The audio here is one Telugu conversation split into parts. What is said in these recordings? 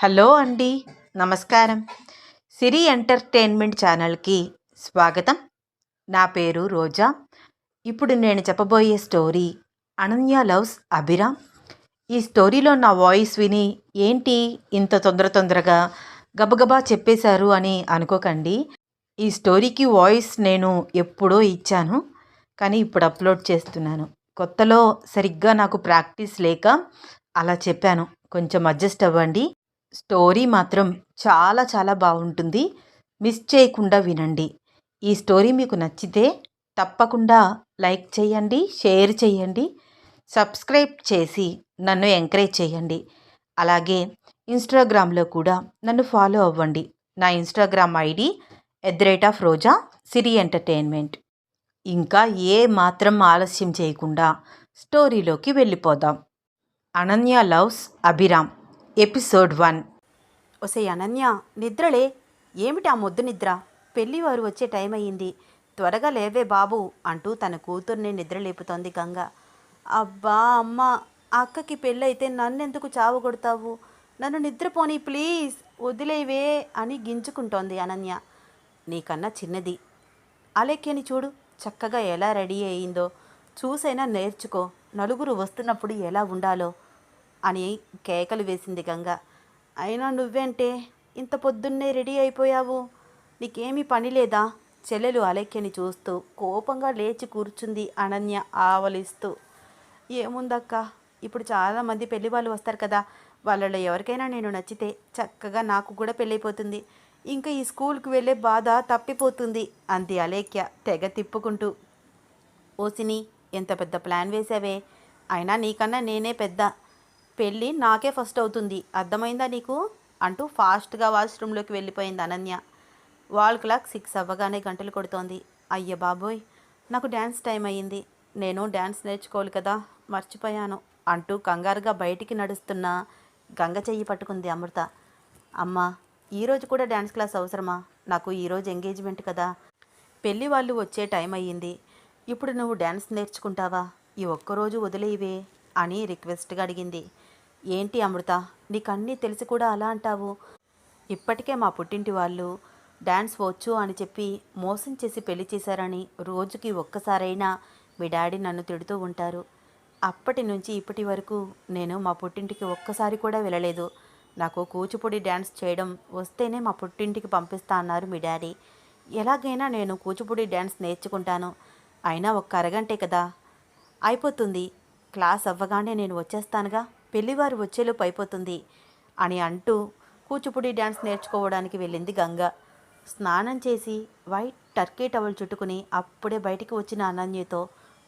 హలో అండి. నమస్కారం. సిరి ఎంటర్టైన్మెంట్ ఛానల్కి స్వాగతం. నా పేరు రోజా. ఇప్పుడు నేను చెప్పబోయే స్టోరీ అనన్య లవ్స్ అభిరామ్. ఈ స్టోరీలో నా వాయిస్ విని ఏంటి ఇంత తొందరగా గబగబా చెప్పేశారు అని అనుకోకండి. ఈ స్టోరీకి వాయిస్ నేను ఎప్పుడో ఇచ్చాను, కానీ ఇప్పుడు అప్లోడ్ చేస్తున్నాను. కొత్తలో సరిగ్గా నాకు ప్రాక్టీస్ లేక అలా చెప్పాను, కొంచెం అడ్జస్ట్ అవ్వండి. స్టోరీ మాత్రం చాలా చాలా బాగుంటుంది. మిస్ చేయకుండా వినండి. ఈ స్టోరీ మీకు నచ్చితే తప్పకుండా లైక్ చేయండి, షేర్ చేయండి, సబ్స్క్రైబ్ చేసి నన్ను ఎంకరేజ్ చేయండి. అలాగే ఇన్స్టాగ్రామ్లో కూడా నన్ను ఫాలో అవ్వండి. నా ఇన్స్టాగ్రామ్ ఐడి @రోజా సిరి ఎంటర్టైన్మెంట్. ఇంకా ఏ మాత్రం ఆలస్యం చేయకుండా స్టోరీలోకి వెళ్ళిపోదాం. Ananya loves Abhiram episode 1. ఒసే అనన్య, నిద్రలే. ఏమిటి ఆ మొద్దు నిద్ర? పెళ్ళివారు వచ్చే టైం అయ్యింది, త్వరగా లేవే బాబు అంటూ తన కూతుర్ని నిద్రలేపుతోంది గంగ. అబ్బా అమ్మ, అక్కకి పెళ్ళైతే నన్నెందుకు చావు కొడతావు? నన్ను నిద్రపోని ప్లీజ్, వదిలేవే అని గింజుకుంటోంది అనన్య. నీకన్నా చిన్నది అలెక్యని చూడు, చక్కగా ఎలా రెడీ అయ్యిందో. చూసైనా నేర్చుకో, నలుగురు వస్తున్నప్పుడు ఎలా ఉండాలో అని కేకలు వేసింది గంగ. అయినా నువ్వేంటే ఇంత పొద్దున్నే రెడీ అయిపోయావు? నీకేమీ పని లేదా? చెల్లెలు అలెక్యని చూస్తూ కోపంగా లేచి కూర్చుంది అనన్య ఆవలిస్తూ. ఏముందక్క, ఇప్పుడు చాలామంది పెళ్లి వాళ్ళు వస్తారు కదా, వాళ్ళలో ఎవరికైనా నేను నచ్చితే చక్కగా నాకు కూడా పెళ్ళైపోతుంది. ఇంకా ఈ స్కూల్కి వెళ్ళే బాధ తప్పిపోతుంది అంది అలేఖ్య తెగ తిప్పుకుంటూ. ఓసిని, ఎంత పెద్ద ప్లాన్ వేసావే! అయినా నీకన్నా నేనే పెద్ద. పెళ్ళి నాకే ఫస్ట్ అవుతుంది, అర్థమైందా నీకు అంటూ ఫాస్ట్గా వాష్రూమ్లోకి వెళ్ళిపోయింది అనన్య. వాల్ క్లాక్ 6 అవ్వగానే గంటలు కొడుతోంది. అయ్య బాబోయ్, నాకు డ్యాన్స్ టైం అయ్యింది. నేను డ్యాన్స్ నేర్చుకోవాలి కదా, మర్చిపోయాను అంటూ కంగారుగా బయటికి నడుస్తున్న గంగ చెయ్యి పట్టుకుంది అమృత. అమ్మా, ఈరోజు కూడా డ్యాన్స్ క్లాస్ అవసరమా? నాకు ఈరోజు ఎంగేజ్మెంట్ కదా, పెళ్ళి వాళ్ళు వచ్చే టైం అయ్యింది. ఇప్పుడు నువ్వు డ్యాన్స్ నేర్చుకుంటావా? ఈ ఒక్కరోజు వదిలేవే అని రిక్వెస్ట్గా అడిగింది. ఏంటి అమృత, నీకన్నీ తెలిసి కూడా అలా అంటావు? ఇప్పటికే మా పుట్టింటి వాళ్ళు డ్యాన్స్ వచ్చు అని చెప్పి మోసం చేసి పెళ్లి చేశారని రోజుకి ఒక్కసారైనా మీ డాడీ నన్ను తిడుతూ ఉంటారు. అప్పటి నుంచి ఇప్పటి వరకు నేను మా పుట్టింటికి ఒక్కసారి కూడా వెళ్ళలేదు. నాకు కూచిపూడి డ్యాన్స్ చేయడం వస్తేనే మా పుట్టింటికి పంపిస్తా అన్నారు మీ డాడీ. ఎలాగైనా నేను కూచిపూడి డ్యాన్స్ నేర్చుకుంటాను. అయినా ఒక్క అరగంటే కదా అయిపోతుంది. క్లాస్ అవ్వగానే నేను వచ్చేస్తానుగా, పెళ్లివారు వచ్చేలోపు అయిపోతుంది అని అంటూ కూచిపూడి డ్యాన్స్ నేర్చుకోవడానికి వెళ్ళింది గంగ. స్నానం చేసి వైట్ టర్కీ టవల్ చుట్టుకుని అప్పుడే బయటికి వచ్చిన అనన్యతో,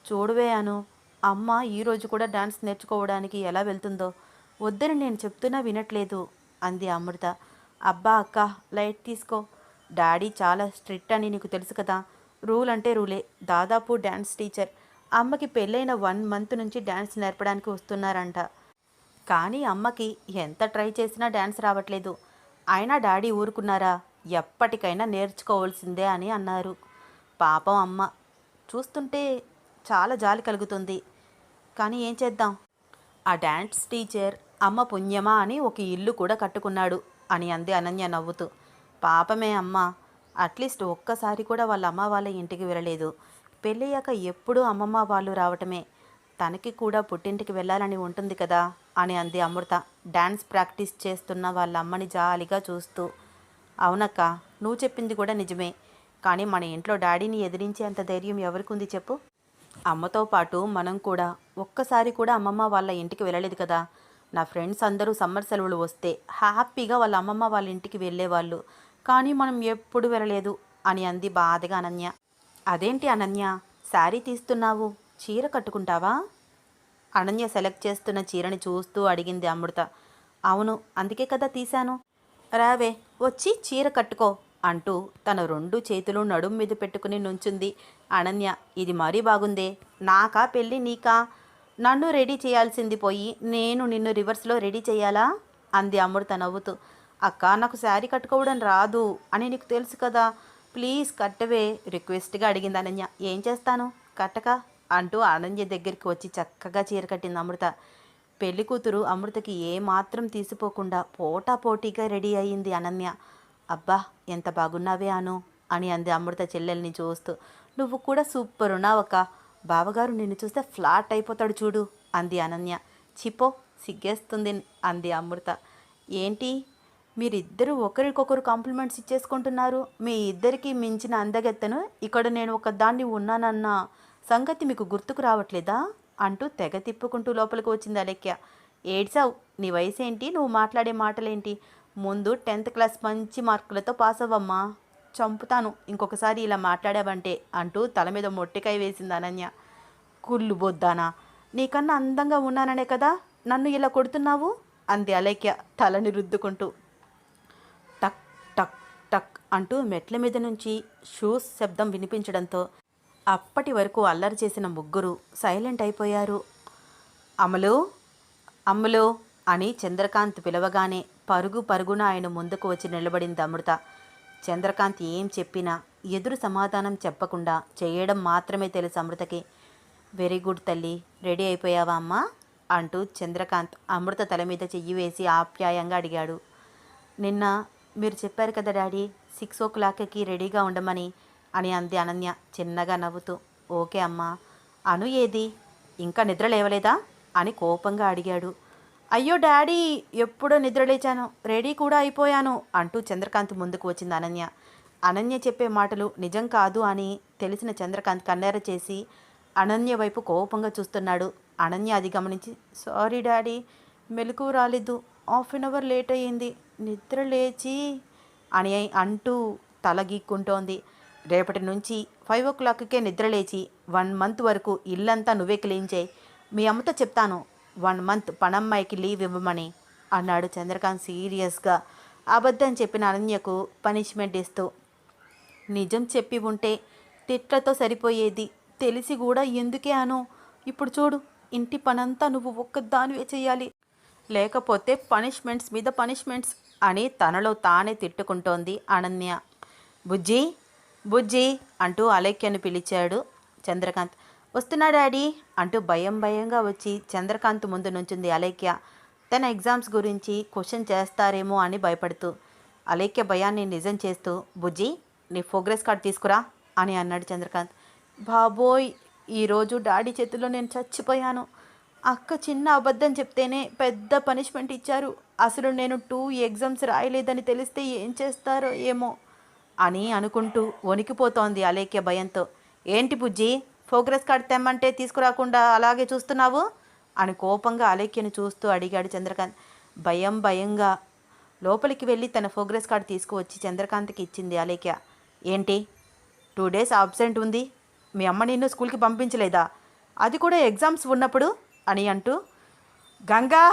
చూడవే అను, అమ్మ ఈరోజు కూడా డ్యాన్స్ నేర్చుకోవడానికి ఎలా వెళ్తుందో. వద్దని నేను చెప్తున్నా వినట్లేదు అంది అమృత. అబ్బా అక్క, లైట్ తీసుకో. డాడీ చాలా స్ట్రిక్ట్ అని నీకు తెలుసు కదా. రూల్ అంటే రూలే. దాదాపు డ్యాన్స్ టీచర్. అమ్మకి పెళ్ళైన 1 మంత్ నుంచి డ్యాన్స్ నేర్పడానికి వస్తున్నారంట. కానీ అమ్మకి ఎంత ట్రై చేసినా డ్యాన్స్ రావట్లేదు. అయినా డాడీ ఊరుకున్నారా? ఎప్పటికైనా నేర్చుకోవాల్సిందే అని అన్నారు. పాపం అమ్మ చూస్తుంటే చాలా జాలి కలుగుతుంది. కానీ ఏం చేద్దాం, ఆ డ్యాన్స్ టీచర్ అమ్మ పుణ్యమా అని ఒక ఇల్లు కూడా కట్టుకున్నాడు అని అంది అనన్య నవ్వుతూ. పాపమే అమ్మ, అట్లీస్ట్ ఒక్కసారి కూడా వాళ్ళ అమ్మ వాళ్ళ ఇంటికి వెళ్ళలేదు. పెళ్ళయ్యాక ఎప్పుడూ అమ్మమ్మ వాళ్ళు రావటమే. తనకి కూడా పుట్టింటికి వెళ్ళాలని ఉంటుంది కదా అని అంది అమృత డ్యాన్స్ ప్రాక్టీస్ చేస్తున్న వాళ్ళ అమ్మని జాలిగా చూస్తూ. అవునక్క, నువ్వు చెప్పింది కూడా నిజమే. కానీ మన ఇంట్లో డాడీని ఎదిరించే అంత ధైర్యం ఎవరికి ఉంది చెప్పు? అమ్మతో పాటు మనం కూడా ఒక్కసారి కూడా అమ్మమ్మ వాళ్ళ ఇంటికి వెళ్ళలేదు కదా. నా ఫ్రెండ్స్ అందరూ సమ్మర్ సెలవులు వస్తే హ్యాపీగా వాళ్ళ అమ్మమ్మ వాళ్ళ ఇంటికి వెళ్ళేవాళ్ళు. కానీ మనం ఎప్పుడు వెళ్ళలేదు అని అంది బాధగా అనన్య. అదేంటి అనన్య, శారీ తీస్తున్నావు, చీర కట్టుకుంటావా? అనన్య సెలెక్ట్ చేస్తున్న చీరని చూస్తూ అడిగింది అమృత. అవును, అందుకే కదా తీశాను. రావే, వచ్చి చీర కట్టుకో అంటూ తన 2 చేతులు నడుం మీద పెట్టుకుని నుంచుంది అనన్య. ఇది మరీ బాగుందే. నాకా పెళ్ళి నీకా? నన్ను రెడీ చేయాల్సింది పోయి నేను నిన్ను రివర్స్లో రెడీ చేయాలా అంది అమృత నవ్వుతూ. అక్క, నాకు శారీ కట్టుకోవడం రాదు అని నీకు తెలుసు కదా, ప్లీజ్ కట్టవే రిక్వెస్ట్గా అడిగింది అనన్య. ఏం చేస్తాను, కట్టక అంటూ అనన్య దగ్గరికి వచ్చి చక్కగా చీర కట్టింది అమృత. పెళ్లి కూతురు అమృతకి ఏమాత్రం తీసిపోకుండా పోటాపోటీగా రెడీ అయ్యింది అనన్య. అబ్బా ఎంత బాగున్నావే అను అని అంది అమృత చెల్లెల్ని చూస్తూ. నువ్వు కూడా సూపర్ ఉన్నావక్క, బావగారు నిన్ను చూస్తే ఫ్లాట్ అయిపోతాడు చూడు అంది అనన్య. చిపో సిగ్గేస్తుంది అంది అమృత. ఏంటి మీరిద్దరూ ఒకరికొకరు కాంప్లిమెంట్స్ ఇచ్చేసుకుంటున్నారు? మీ ఇద్దరికి మించిన అందగెత్తను ఇక్కడ నేను ఒకదాన్ని ఉన్నానన్న సంగతి మీకు గుర్తుకు రావట్లేదా అంటూ తెగ తిప్పుకుంటూ లోపలికి వచ్చింది అలెక్య. ఏడ్సావు, నీ వయసు ఏంటి, నువ్వు మాట్లాడే మాటలేంటి? ముందు 10th క్లాస్ మంచి మార్కులతో పాస్ అవ్వమ్మా, చంపుతాను ఇంకొకసారి ఇలా మాట్లాడావంటే అంటూ తల మీద మొట్టికాయ వేసింది అనన్య. కుళ్ళు బొద్దానా, నీకన్నా అందంగా ఉన్నాననే కదా నన్ను ఇలా కొడుతున్నావు అంది అలెక్య తలని రుద్దుకుంటూ. టక్ టక్ టక్ అంటూ మెట్ల మీద నుంచి షూస్ శబ్దం వినిపించడంతో అప్పటి వరకు అల్లరి చేసిన ముగ్గురు సైలెంట్ అయిపోయారు. అమలు అమ్ములు అని చంద్రకాంత్ పిలవగానే పరుగు పరుగున ఆయన ముందుకు వచ్చి నిలబడింది అమృత. చంద్రకాంత్ ఏం చెప్పినా ఎదురు సమాధానం చెప్పకుండా చేయడం మాత్రమే తెలుసు అమృతకి. వెరీ గుడ్ తల్లి, రెడీ అయిపోయావా అమ్మా అంటూ చంద్రకాంత్ అమృత తల మీద చెయ్యి వేసి ఆప్యాయంగా అడిగాడు. నిన్న మీరు చెప్పారు కదా డాడీ 6 o'clockకి రెడీగా ఉండమని అని అంది అనన్య చిన్నగా నవ్వుతూ. ఓకే అమ్మా. అను ఏది, ఇంకా నిద్ర లేవలేదా అని కోపంగా అడిగాడు. అయ్యో డాడీ, ఎప్పుడో నిద్రలేచాను, రెడీ కూడా అయిపోయాను అంటూ చంద్రకాంత్ ముందుకు వచ్చింది అనన్య. అనన్య చెప్పే మాటలు నిజం కాదు అని తెలిసిన చంద్రకాంత్ కన్నెర చేసి అనన్య వైపు కోపంగా చూస్తున్నాడు. అనన్య అది గమనించి సారీ డాడీ, మెలకువ రాలేదు, 1/2 hour లేట్ అయ్యింది, నిద్ర లేచి అని అంటూ తల గీక్కుంటోంది. రేపటి నుంచి 5 o'clockకే నిద్ర లేచి 1 month వరకు ఇల్లంతా నువ్వే క్లీన్ చేయి, మీ అమ్మతో చెప్తాను 1 month పనమ్మాయికి లీవ్ ఇవ్వమని అన్నాడు చంద్రకాంత్ సీరియస్గా. అబద్ధం చెప్పిన అనన్యకు పనిష్మెంట్ ఇస్తూ. నిజం చెప్పి ఉంటే తిట్లతో సరిపోయేది, తెలిసి కూడా ఎందుకే అను, ఇప్పుడు చూడు ఇంటి పనంతా నువ్వు ఒక్కదానివే చేయాలి, లేకపోతే పనిష్మెంట్స్ మీద పనిష్మెంట్స్ అని తనలో తానే తిట్టుకుంటోంది అనన్య. బుజ్జి బుజ్జి అంటూ అలేఖ్యను పిలిచాడు చంద్రకాంత్. వస్తున్నా డాడీ అంటూ భయంగా వచ్చి చంద్రకాంత్ ముందు నుంచుంది అలేఖ్య. తన ఎగ్జామ్స్ గురించి క్వశ్చన్ చేస్తారేమో అని భయపడుతూ. అలేఖ్య భయాన్ని నిజం చేస్తూ బుజ్జి నీ ప్రోగ్రెస్ కార్డ్ తీసుకురా అని అన్నాడు చంద్రకాంత్. బాబోయ్, ఈరోజు డాడీ చేతిలో నేను చచ్చిపోయాను, అక్క చిన్న అబద్ధం చెప్తేనే పెద్ద పనిష్మెంట్ ఇచ్చారు, అసలు నేను 2 exams రాయలేదని తెలిస్తే ఏం చేస్తారో ఏమో అని అనుకుంటూ వణికిపోతోంది అలేఖ్య భయంతో. ఏంటి బుజ్జి, ప్రోగ్రెస్ కార్డ్ తెమ్మంటే తీసుకురాకుండా అలాగే చూస్తున్నావు అని కోపంగా అలేఖ్యను చూస్తూ అడిగాడు చంద్రకాంత్. భయంగా లోపలికి వెళ్ళి తన ప్రోగ్రెస్ కార్డ్ తీసుకువచ్చి చంద్రకాంత్కి ఇచ్చింది అలేఖ్య. ఏంటి 2 days అబ్సెంట్ ఉంది, మీ అమ్మ నిన్ను స్కూల్కి పంపించలేదా, అది కూడా ఎగ్జామ్స్ ఉన్నప్పుడు అని అంటూ. గంగా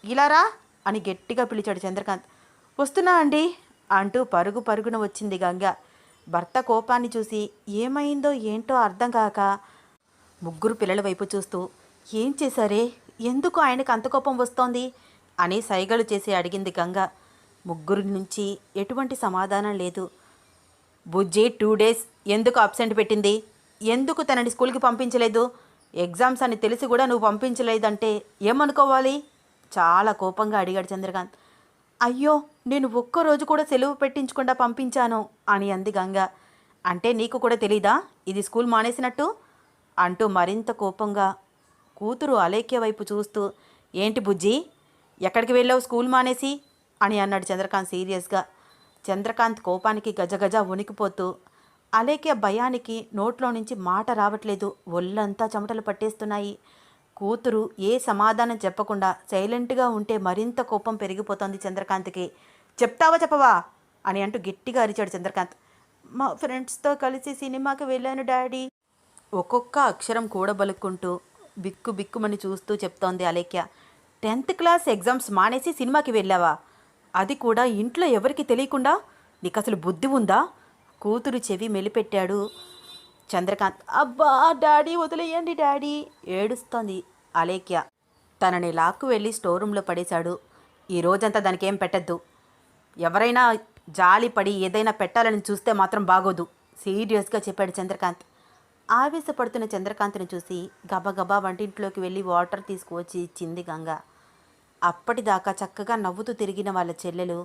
ఇలారా అని గట్టిగా పిలిచాడు చంద్రకాంత్. వస్తున్నా అండి అంటూ పరుగున వచ్చింది గంగ. భర్త కోపాన్ని చూసి ఏమైందో ఏంటో అర్థం కాక ముగ్గురు పిల్లల వైపు చూస్తూ ఏం చేశారే, ఎందుకు ఆయనకు అంత కోపం వస్తోంది అని సైగలు చేసి అడిగింది గంగ. ముగ్గురు నుంచి ఎటువంటి సమాధానం లేదు. బుజ్జి 2 days ఎందుకు అబ్సెంట్ పెట్టింది, ఎందుకు తనని స్కూల్కి పంపించలేదు, ఎగ్జామ్స్ అని తెలిసి కూడా నువ్వు పంపించలేదంటే ఏమనుకోవాలి చాలా కోపంగా అడిగాడు చంద్రకాంత్. అయ్యో, నేను ఒక్కరోజు కూడా సెలవు పెట్టించకుండా పంపించాను అని అంది గంగ. అంటే నీకు కూడా తెలీదా ఇది స్కూల్ మానేసినట్టు అంటూ మరింత కోపంగా కూతురు అలేఖ్య వైపు చూస్తూ. ఏంటి బుజ్జి, ఎక్కడికి వెళ్ళావు స్కూల్ మానేసి అని అన్నాడు చంద్రకాంత్ సీరియస్గా. చంద్రకాంత్ కోపానికి గజగజ వణికిపోతూ. అలేఖ్య భయానికి నోట్లో నుంచి మాట రావట్లేదు, ఒళ్ళంతా చెమటలు పట్టేస్తున్నాయి. కూతురు ఏ సమాధానం చెప్పకుండా సైలెంట్గా ఉంటే మరింత కోపం పెరిగిపోతోంది చంద్రకాంత్కి. చెప్తావా చెప్పవా అని అంటూ గట్టిగా అరిచాడు చంద్రకాంత్. మా ఫ్రెండ్స్తో కలిసి సినిమాకి వెళ్ళాను డాడీ ఒక్కొక్క అక్షరం కూడబలుక్కుంటూ బిక్కుమని చూస్తూ చెప్తోంది అలేఖ్య. 10th క్లాస్ ఎగ్జామ్స్ మానేసి సినిమాకి వెళ్ళావా, అది కూడా ఇంట్లో ఎవరికి తెలియకుండా, నీకు అసలు బుద్ధి ఉందా కూతురు చెవి మెలిపెట్టాడు చంద్రకాంత్. అబ్బా డాడీ వదిలేయండి డాడీ ఏడుస్తోంది అలేఖ్య. తనని లాక్కు వెళ్ళి స్టోర్ రూమ్లో పడేశాడు. ఈ రోజంతా దానికి ఏం పెట్టద్దు, ఎవరైనా జాలి పడి ఏదైనా పెట్టాలని చూస్తే మాత్రం బాగోదు సీరియస్గా చెప్పాడు చంద్రకాంత్. ఆవేశపడుతున్న చంద్రకాంత్ని చూసి గబగబా వంటింట్లోకి వెళ్ళి వాటర్ తీసుకువచ్చి ఇచ్చింది గంగ. అప్పటిదాకా చక్కగా నవ్వుతూ తిరిగిన వాళ్ళ చెల్లెలు,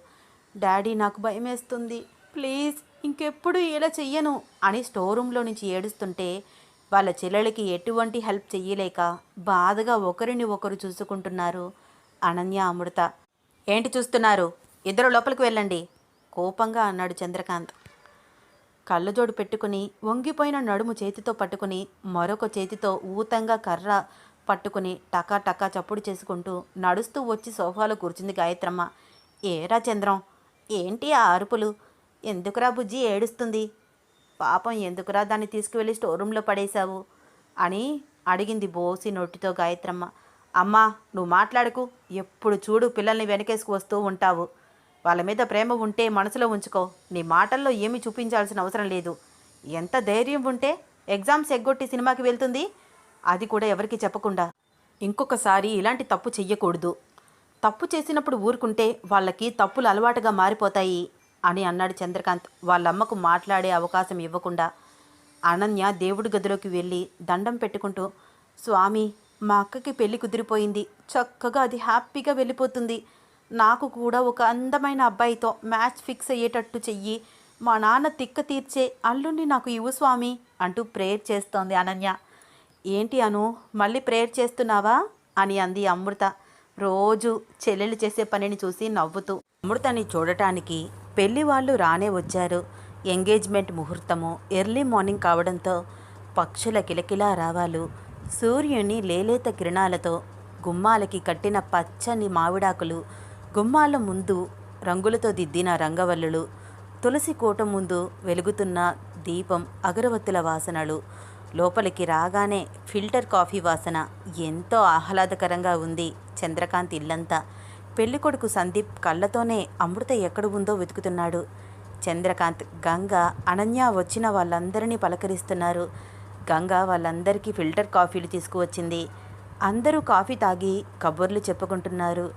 డాడీ నాకు భయమేస్తుంది, ప్లీజ్ ఇంకెప్పుడు ఇలా చెయ్యను అని స్టోర్ రూమ్లో నుంచి ఏడుస్తుంటే వాళ్ళ చెల్లెలకి ఎటువంటి హెల్ప్ చెయ్యలేక బాధగా ఒకరిని ఒకరు చూసుకుంటున్నారు అనన్య, అమృత. ఏంటి చూస్తున్నారు, ఇద్దరు లోపలికి వెళ్ళండి కోపంగా అన్నాడు చంద్రకాంత్. కళ్ళజోడు పెట్టుకుని వంగిపోయిన నడుము చేతితో పట్టుకుని మరొక చేతితో ఊతంగా కర్ర పట్టుకుని టకా టకా చప్పుడు చేసుకుంటూ నడుస్తూ వచ్చి సోఫాలో కూర్చుంది గాయత్రమ్మ. ఏరా చంద్రం, ఏంటి ఆ అరుపులు? ఎందుకురా బుజ్జి ఏడుస్తుంది? పాపం ఎందుకురా దాన్ని తీసుకువెళ్ళి స్టోర్ రూమ్లో పడేశావు అని అడిగింది బోసి నోటితో గాయత్రమ్మ. అమ్మా నువ్వు మాట్లాడకు, ఎప్పుడు చూడు పిల్లల్ని వెనకేసుకు వస్తూ ఉంటావు. వాళ్ళ మీద ప్రేమ ఉంటే మనసులో ఉంచుకో, నీ మాటల్లో ఏమీ చూపించాల్సిన అవసరం లేదు. ఎంత ధైర్యం ఉంటే ఎగ్జామ్స్ ఎగ్గొట్టి సినిమాకి వెళ్తుంది, అది కూడా ఎవరికి చెప్పకుండా. ఇంకొకసారి ఇలాంటి తప్పు చెయ్యకూడదు. తప్పు చేసినప్పుడు ఊరుకుంటే వాళ్ళకి తప్పులు అలవాటుగా మారిపోతాయి అని అన్నాడు చంద్రకాంత్ వాళ్ళమ్మకు మాట్లాడే అవకాశం ఇవ్వకుండా. అనన్య దేవుడి గదిలోకి వెళ్ళి దండం పెట్టుకుంటూ, స్వామి మా అక్కకి పెళ్లి కుదిరిపోయింది, చక్కగా అది హ్యాపీగా వెళ్ళిపోతుంది. నాకు కూడా ఒక అందమైన అబ్బాయితో మ్యాచ్ ఫిక్స్ అయ్యేటట్టు చెయ్యి, మా నాన్న తిక్క తీర్చే అల్లుణ్ణి నాకు ఇవ్వు స్వామి అంటూ ప్రేయర్ చేస్తోంది అనన్య. ఏంటి అను, మళ్ళీ ప్రేయర్ చేస్తున్నావా అని అంది అమృత రోజు చెల్లెలు చేసే పనిని చూసి నవ్వుతూ. అమృతని చూడటానికి పెళ్లి వాళ్ళు రానే వచ్చారు. ఎంగేజ్మెంట్ ముహూర్తము ఎర్లీ మార్నింగ్ కావడంతో పక్షుల కిలకిలా రావాలు, సూర్యుని లేలేత కిరణాలతో గుమ్మాలకి కట్టిన పచ్చని మామిడాకులు, గుమ్మాల ముందు రంగులతో దిద్దిన రంగవల్లులు, తులసి కోట ముందు వెలుగుతున్న దీపం అగరవత్తుల వాసనలు, లోపలికి రాగానే ఫిల్టర్ కాఫీ వాసన ఎంతో ఆహ్లాదకరంగా ఉంది చంద్రకాంత్ ఇల్లంతా. పెళ్ళికొడుకు సందీప్ కళ్ళతోనే అమృత ఎక్కడ ఉందో వెతుకుతున్నాడు. చంద్రకాంత్, గంగ, అనన్య వచ్చిన వాళ్ళందరినీ పలకరిస్తున్నారు. గంగ వాళ్ళందరికీ ఫిల్టర్ కాఫీలు తీసుకువచ్చింది. అందరూ కాఫీ తాగి కబుర్లు చెప్పుకుంటున్నారు.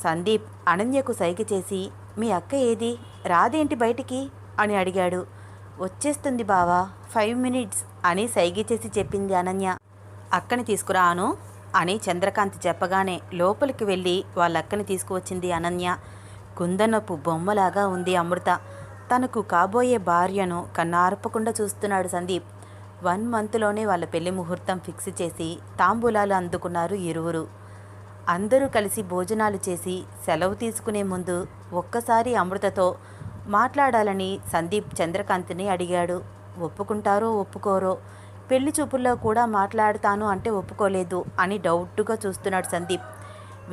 సందీప్ అనన్యకు సైగ చేసి, మీ అక్క ఏది, రాదేంటి బయటికి అని అడిగాడు. వచ్చేస్తుంది బావా, 5 minutes అని సైగ చేసి చెప్పింది అనన్య. అక్కని తీసుకురాను అని చంద్రకాంత్ చెప్పగానే లోపలికి వెళ్ళి వాళ్ళ అక్కని తీసుకువచ్చింది అనన్య. కుందనపు బొమ్మలాగా ఉంది అమృత. తనకు కాబోయే భార్యను కన్నార్పకుండా చూస్తున్నాడు సందీప్. 1 monthలోనే వాళ్ళ పెళ్లి ముహూర్తం ఫిక్స్ చేసి తాంబూలాలు అందుకున్నారు ఇరువురు. అందరూ కలిసి భోజనాలు చేసి సెలవు తీసుకునే ముందు ఒక్కసారి అమృతతో మాట్లాడాలని సందీప్ చంద్రకాంత్ని అడిగాడు. ఒప్పుకుంటారో ఒప్పుకోరో, పెళ్లి చూపుల్లో కూడా మాట్లాడతాను అంటే ఒప్పుకోలేదు అని డౌట్గా చూస్తున్నాడు సందీప్.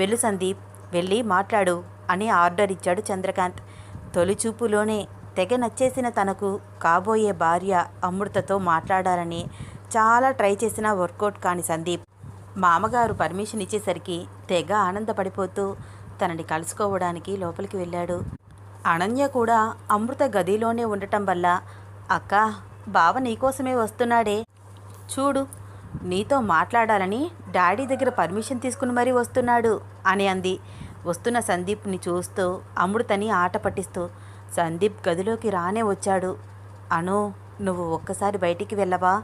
వెళ్ళు సందీప్, వెళ్ళి మాట్లాడు అని ఆర్డర్ ఇచ్చాడు చంద్రకాంత్. తొలి చూపులోనే తెగ నచ్చేసిన తనకు కాబోయే భార్య అమృతతో మాట్లాడాలని చాలా ట్రై చేసినా వర్కౌట్ కాని సందీప్ మామగారు పర్మిషన్ ఇచ్చేసరికి తెగ ఆనందపడిపోతూ తనని కలుసుకోవడానికి లోపలికి వెళ్ళాడు. అనన్య కూడా అమృత గదిలోనే ఉండటం వల్ల, అక్క బావ నీకోసమే వస్తున్నాడే, చూడు నీతో మాట్లాడాలని డాడీ దగ్గర పర్మిషన్ తీసుకుని మరీ వస్తున్నాడు అని అంది. వస్తున్న సందీప్ని చూస్తూ అమృతని ఆట పట్టిస్తూ. సందీప్ గదిలోకి రానే వచ్చాడు. అను, నువ్వు ఒక్కసారి బయటికి వెళ్ళవా,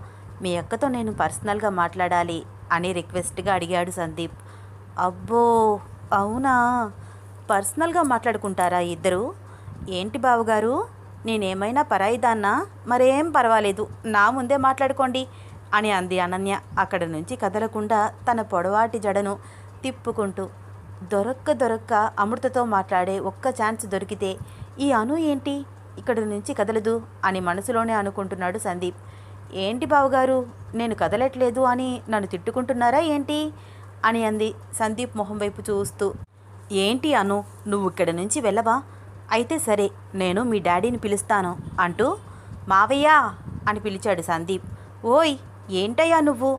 మీ అక్కతో నేను పర్సనల్గా మాట్లాడాలి అని రిక్వెస్ట్గా అడిగాడు సందీప్. అబ్బో అవునా, పర్సనల్గా మాట్లాడుకుంటారా ఇద్దరు? ఏంటి బావగారు, నేనేమైనా పరాయిదాన్నా? మరేం పర్వాలేదు, నా ముందే మాట్లాడుకోండి అని అంది అనన్య అక్కడి నుంచి కదలకుండా తన పొడవాటి జడను తిప్పుకుంటూ. దొరక్క అమృతతో మాట్లాడే ఒక్క ఛాన్స్ దొరికితే ఈ అను ఏంటి ఇక్కడి నుంచి కదలదు అని మనసులోనే అనుకుంటున్నాడు సందీప్. ఏంటి బావగారు, నేను కదలట్లేదు అని నన్ను తిట్టుకుంటున్నారా ఏంటి అని అంది సందీప్ మొహం వైపు చూస్తూ. ఏంటి అను, నువ్వు ఇక్కడి నుంచి వెళ్ళవా? అయితే సరే, నేను మీ డాడీని పిలుస్తాను అంటూ మావయ్య అని పిలిచాడు సందీప్. ఓయ్ ఏంటయ్యా నువ్వు?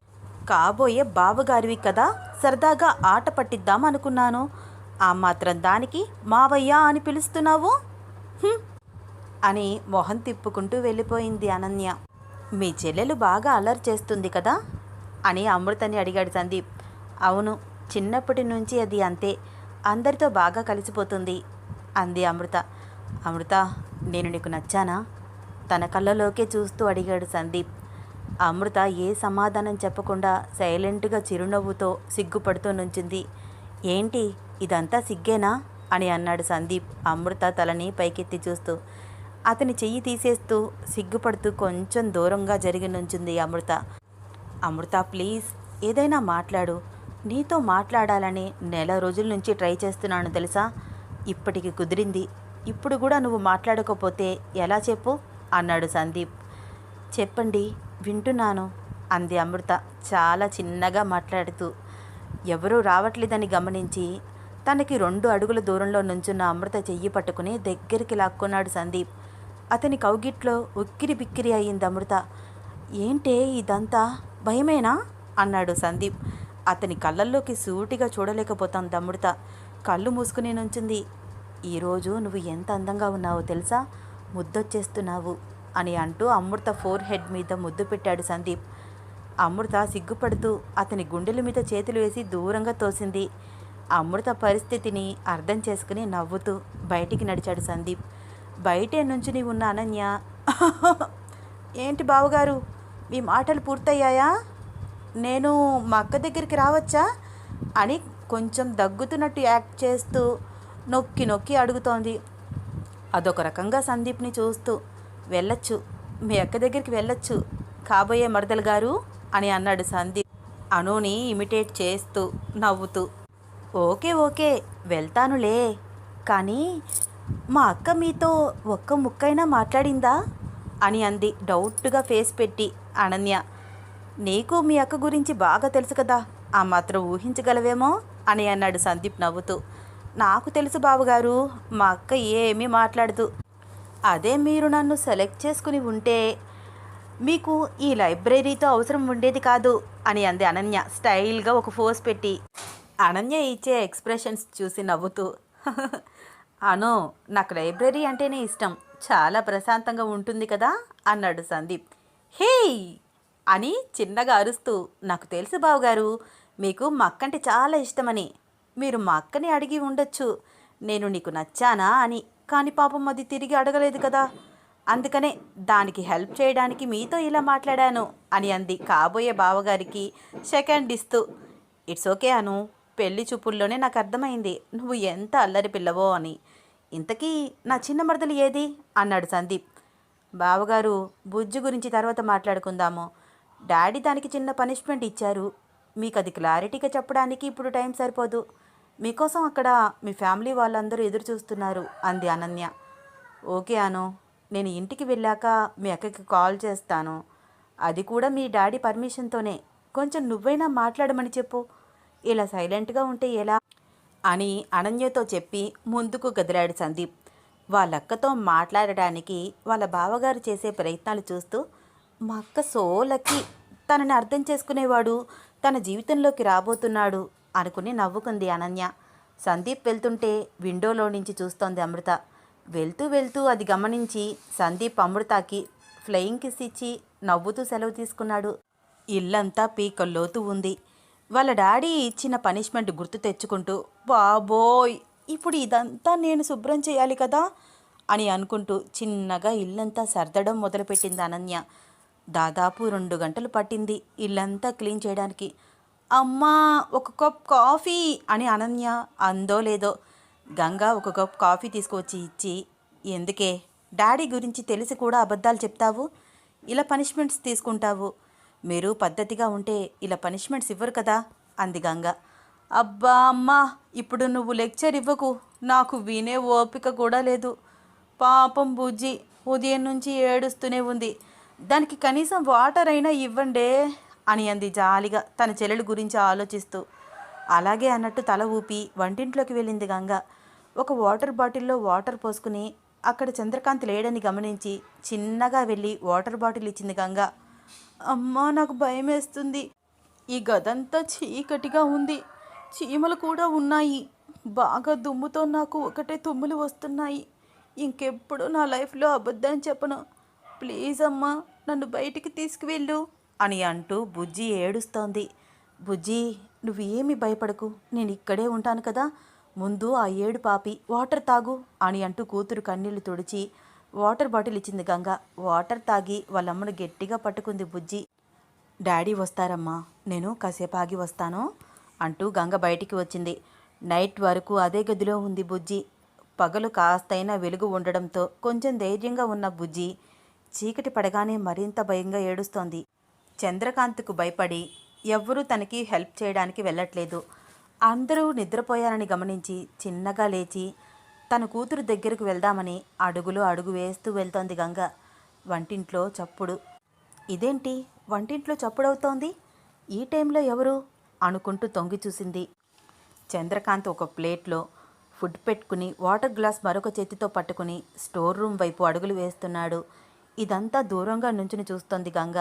కాబోయే బావగారివి కదా, సరదాగా ఆట పట్టిద్దాం అనుకున్నాను, ఆ మాత్రం దానికి మావయ్య అని పిలుస్తున్నావు అని మొహం తిప్పుకుంటూ వెళ్ళిపోయింది అనన్య. మీ చెల్లెలు బాగా అల్లరి చేస్తుంది కదా అని అమృతని అడిగాడు సందీప్. అవును, చిన్నప్పటి నుంచి అది అంతే, అందరితో బాగా కలిసిపోతుంది అంది అమృత. అమృత, నేను నీకు నచ్చానా? తన కళ్ళలోకే చూస్తూ అడిగాడు సందీప్. అమృత ఏ సమాధానం చెప్పకుండా సైలెంట్గా చిరునవ్వుతో సిగ్గుపడుతూ నుంచింది. ఏంటి ఇదంతా సిగ్గేనా అని అన్నాడు సందీప్ అమృత తలని పైకెత్తి చూస్తూ. అతని చెయ్యి తీసేస్తూ సిగ్గుపడుతూ కొంచెం దూరంగా జరిగి నుంచింది అమృత. అమృత ప్లీజ్ ఏదైనా మాట్లాడు. నీతో మాట్లాడాలని నెల రోజుల నుంచి ట్రై చేస్తున్నాను తెలుసా. ఇప్పటికి కుదిరింది. ఇప్పుడు కూడా నువ్వు మాట్లాడకపోతే ఎలా చెప్పు అన్నాడు సందీప్. చెప్పండి వింటున్నాను అంది అమృత చాలా చిన్నగా మాట్లాడుతూ. ఎవరూ రావట్లేదని గమనించి తనకి 2 అడుగుల దూరంలో నుంచున్న అమృత చెయ్యి పట్టుకుని దగ్గరికి లాక్కున్నాడు సందీప్. అతని కౌగిట్లో ఉక్కిరి బిక్కిరి అయ్యింది అమృత. ఏంటే ఇదంతా భయమేనా అన్నాడు సందీప్. అతని కళ్ళల్లోకి సూటిగా చూడలేకపోతోంది అమృత. కళ్ళు మూసుకుని నుంచింది. ఈరోజు నువ్వు ఎంత అందంగా ఉన్నావో తెలుసా, ముద్దొచ్చేస్తున్నావు అని అంటూ అమృత ఫోర్ హెడ్ మీద ముద్దు పెట్టాడు సందీప్. అమృత సిగ్గుపడుతూ అతని గుండెల మీద చేతులు వేసి దూరంగా తోసింది. అమృత పరిస్థితిని అర్థం చేసుకుని నవ్వుతూ బయటికి నడిచాడు సందీప్. బయటే నుంచుని ఉన్న అనన్య ఏంటి బావగారు మీ మాటలు పూర్తయ్యాయా, నేను మా అక్క దగ్గరికి రావచ్చా అని కొంచెం దగ్గుతున్నట్టు యాక్ట్ చేస్తూ నొక్కి నొక్కి అడుగుతోంది. అదొక రకంగా సందీప్ని చూస్తూ వెళ్ళొచ్చు, మీ అక్క దగ్గరికి వెళ్ళొచ్చు కాబోయే మరదలు గారు అని అన్నాడు సందీప్ అనుని ఇమిటేట్ చేస్తూ నవ్వుతూ. ఓకే ఓకే వెళ్తానులే, కానీ మా అక్క మీతో ఒక్క ముక్కైనా మాట్లాడిందా అని అంది డౌట్గా ఫేస్ పెట్టి అనన్య. నీకు మీ అక్క గురించి బాగా తెలుసు కదా, ఆ మాత్రం ఊహించగలవేమో అని అన్నాడు సందీప్ నవ్వుతూ. నాకు తెలుసు బావగారు, మా అక్క ఏమీ మాట్లాడదు. అదే మీరు నన్ను సెలెక్ట్ చేసుకుని ఉంటే మీకు ఈ లైబ్రరీతో అవసరం ఉండేది కాదు అని అంది అనన్య స్టైల్గా ఒక ఫోర్స్ పెట్టి. అనన్య ఇచ్చే ఎక్స్ప్రెషన్స్ చూసి నవ్వుతూ అను నాకు లైబ్రరీ అంటేనే ఇష్టం, చాలా ప్రశాంతంగా ఉంటుంది కదా అన్నాడు సందీప్. హే అని చిన్నగా అరుస్తూ, నాకు తెలుసు బావగారు మీకు మా అక్కంటే చాలా ఇష్టమని. మీరు మా అక్కని అడిగి ఉండొచ్చు నేను నీకు నచ్చానా అని, కానీ పాపం అది తిరిగి అడగలేదు కదా, అందుకనే దానికి హెల్ప్ చేయడానికి మీతో ఇలా మాట్లాడాను అని అంది కాబోయే బావగారికి సెకండ్ ఇస్తూ. ఇట్స్ ఓకే అను, పెళ్లి చూపుల్లోనే నాకు అర్థమైంది నువ్వు ఎంత అల్లరి పిల్లవో అని. ఇంతకీ నా చిన్న మరదలు ఏది అన్నాడు సందీప్. బావగారు బుజ్జి గురించి తర్వాత మాట్లాడుకుందాము, డాడీ దానికి చిన్న పనిష్మెంట్ ఇచ్చారు, మీకు అది క్లారిటీగా చెప్పడానికి ఇప్పుడు టైం సరిపోదు, మీకోసం అక్కడ మీ ఫ్యామిలీ వాళ్ళందరూ ఎదురు చూస్తున్నారు అంది అనన్య. ఓకే అను, నేను ఇంటికి వెళ్ళాక మీ అక్కకి కాల్ చేస్తాను, అది కూడా మీ డాడీ పర్మిషన్తోనే, కొంచెం నువ్వైనా మాట్లాడమని చెప్పు, ఇలా సైలెంట్గా ఉంటే ఎలా అని అనన్యతో చెప్పి ముందుకు కదిలాడు సందీప్. వాళ్ళక్కతో మాట్లాడడానికి వాళ్ళ బావగారు చేసే ప్రయత్నాలు చూస్తూ, మా అక్క సో లక్కీ, తనని అర్థం చేసుకునేవాడు తన జీవితంలోకి రాబోతున్నాడు అనుకుని నవ్వుకుంది అనన్య. సందీప్ వెళ్తుంటే విండోలో నుంచి చూస్తోంది అమృత. వెళ్తూ వెళ్తూ అది గమనించి సందీప్ అమృతకి ఫ్లయింగ్ కిస్ ఇచ్చి నవ్వుతూ సెలవు తీసుకున్నాడు. ఇల్లంతా పీకల్లోతూ ఉంది. వాళ్ళ డాడీ ఇచ్చిన పనిష్మెంట్ గుర్తు తెచ్చుకుంటూ, బాబోయ్ ఇప్పుడు ఇదంతా నేను శుభ్రం చేయాలి కదా అని అనుకుంటూ చిన్నగా ఇల్లంతా సర్దడం మొదలుపెట్టింది అనన్య. దాదాపు 2 గంటలు పట్టింది ఇల్లంతా క్లీన్ చేయడానికి. అమ్మా ఒక కప్ కాఫీ అని అనన్య అందో లేదో గంగా ఒక కప్ కాఫీ తీసుకువచ్చి ఇచ్చి, ఎందుకే డాడీ గురించి తెలిసి కూడా అబద్ధాలు చెప్తావు, ఇలా పనిష్మెంట్స్ తీసుకుంటావు, మీరు పద్ధతిగా ఉంటే ఇలా పనిష్మెంట్స్ ఇవ్వరు కదా అంది గంగ. అబ్బా అమ్మా ఇప్పుడు నువ్వు లెక్చర్ ఇవ్వకు, నాకు వినే ఓపిక కూడా లేదు, పాపం బుజ్జి ఉదయం నుంచి ఏడుస్తూనే ఉంది, దానికి కనీసం వాటర్ అయినా ఇవ్వండే అని అంది జాలిగా తన చెల్లెలు గురించి ఆలోచిస్తూ. అలాగే అన్నట్టు తల ఊపి వంటింట్లోకి వెళ్ళింది గంగ. ఒక వాటర్ బాటిల్లో వాటర్ పోసుకుని అక్కడ చంద్రకాంత్ లేడని గమనించి చిన్నగా వెళ్ళి వాటర్ బాటిల్ ఇచ్చింది గంగ. అమ్మా నాకు భయం వేస్తుంది, ఈ గదంతా చీకటిగా ఉంది, చీమలు కూడా ఉన్నాయి, బాగా దుమ్ముతో నాకు ఒకటే తుమ్ములు వస్తున్నాయి, ఇంకెప్పుడు నా లైఫ్లో అబద్ధం చెప్పను, ప్లీజ్ అమ్మా నన్ను బయటికి తీసుకువెళ్ళు అని అంటూ బుజ్జి ఏడుస్తోంది. బుజ్జి నువ్వు ఏమి భయపడకు, నేను ఇక్కడే ఉంటాను కదా, ముందు ఆ ఏడు పాపి వాటర్ తాగు అని అంటూ కూతురు కన్నీళ్లు తుడిచి వాటర్ బాటిల్ ఇచ్చింది గంగ. వాటర్ తాగి వాళ్ళమ్మను గట్టిగా పట్టుకుంది బుజ్జి. డాడీ వస్తారమ్మా, నేను కాసేపు ఆగి వస్తాను అంటూ గంగ బయటికి వచ్చింది. నైట్ వరకు అదే గదిలో ఉంది బుజ్జి. పగలు కాస్తైనా వెలుగు ఉండడంతో కొంచెం ధైర్యంగా ఉన్న బుజ్జి చీకటి పడగానే మరింత భయంగా ఏడుస్తోంది. చంద్రకాంత్కు భయపడి ఎవ్వరూ తనకి హెల్ప్ చేయడానికి వెళ్ళట్లేదు. అందరూ నిద్రపోయారని గమనించి చిన్నగా లేచి తన కూతురు దగ్గరకు వెళ్దామని అడుగు వేస్తూ వెళ్తోంది గంగ. వంటింట్లో చప్పుడు. ఇదేంటి వంటింట్లో చప్పుడవుతోంది? ఈ టైంలో ఎవరు అనుకుంటూ తొంగి చూసింది. చంద్రకాంత్ ఒక ప్లేట్లో ఫుడ్ పెట్టుకుని వాటర్ గ్లాస్ మరొక చేతితో పట్టుకుని స్టోర్ రూమ్ వైపు అడుగులు వేస్తున్నాడు. ఇదంతా దూరంగా నుంచుని చూస్తోంది గంగ.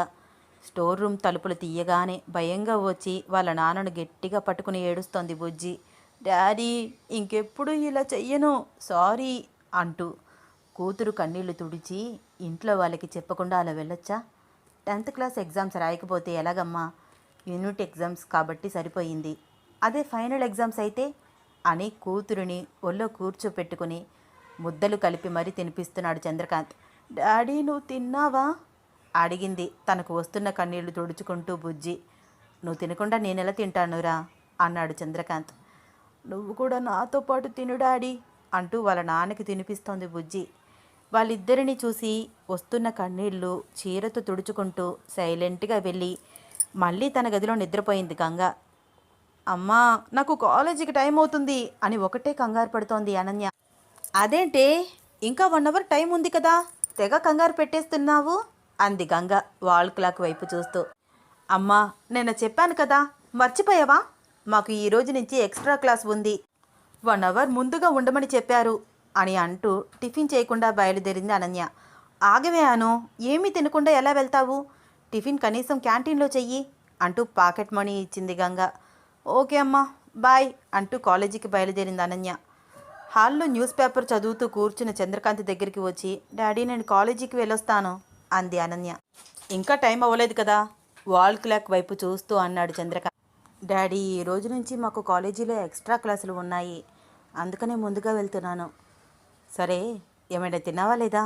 స్టోర్ రూమ్ తలుపులు తీయగానే భయంగా వచ్చి వాళ్ళ నాన్నను గట్టిగా పట్టుకుని ఏడుస్తోంది బుజ్జి. డాడీ, ఇంకెప్పుడు ఇలా చెయ్యను, సారీ అంటూ. కూతురు కన్నీళ్లు తుడిచి, ఇంట్లో వాళ్ళకి చెప్పకుండా అలా వెళ్ళొచ్చా? 10th క్లాస్ ఎగ్జామ్స్ రాయకపోతే ఎలాగమ్మా? యూనిట్ ఎగ్జామ్స్ కాబట్టి సరిపోయింది. అదే ఫైనల్ ఎగ్జామ్స్ అయితే అని కూతురిని ఒళ్ళో కూర్చోపెట్టుకుని ముద్దలు కలిపి మరీ తినిపిస్తున్నాడు చంద్రకాంత్. డాడీ, నువ్వు తిన్నావా అడిగింది తనకు వస్తున్న కన్నీళ్లు తుడుచుకుంటూ బుజ్జి. నువ్వు తినకుండా నేనెలా తింటానురా అన్నాడు చంద్రకాంత్. నువ్వు కూడా నాతో పాటు తిను డాడీ అంటూ వాళ్ళ నాన్నకి తినిపిస్తోంది బుజ్జి. వాళ్ళిద్దరిని చూసి వస్తున్న కన్నీళ్లు చీరతో తుడుచుకుంటూ సైలెంట్గా వెళ్ళి మళ్ళీ తన గదిలో నిద్రపోయింది గంగ. అమ్మా, నాకు కాలేజీకి టైం అవుతుంది అని ఒకటే కంగారు పడుతోంది అనన్య. అదేంటే, ఇంకా 1 అవర్ టైం ఉంది కదా, తెగ కంగారు పెట్టేస్తున్నావు అంది గంగ వాల్ క్లాక్ వైపు చూస్తూ. అమ్మా, నేను చెప్పాను కదా, మర్చిపోయావా? మాకు ఈ రోజు నుంచి ఎక్స్ట్రా క్లాస్ ఉంది, 1 అవర్ ముందుగా ఉండమని చెప్పారు అని అంటూ టిఫిన్ చేయకుండా బయలుదేరింది అనన్య. ఆగవే అను, ఏమీ తినకుండా ఎలా వెళ్తావు? టిఫిన్ కనీసం క్యాంటీన్లో చెయ్యి అంటూ పాకెట్ మనీ ఇచ్చింది గంగ. ఓకే అమ్మా, బాయ్ అంటూ కాలేజీకి బయలుదేరింది అనన్య. హాల్లో న్యూస్ పేపర్ చదువుతూ కూర్చున్న చంద్రకాంత్ దగ్గరికి వచ్చి, డాడీ, నేను కాలేజీకి వెళ్ళొస్తాను అంది అనన్య. ఇంకా టైం అవ్వలేదు కదా, వాల్ క్లాక్ వైపు చూస్తూ అన్నాడు చంద్రకాంత్. డాడీ, ఈ రోజు నుంచి మాకు కాలేజీలో ఎక్స్ట్రా క్లాసులు ఉన్నాయి, అందుకనే ముందుగా వెళ్తున్నాను. సరే, ఏమైనా తిన్నావా లేదా?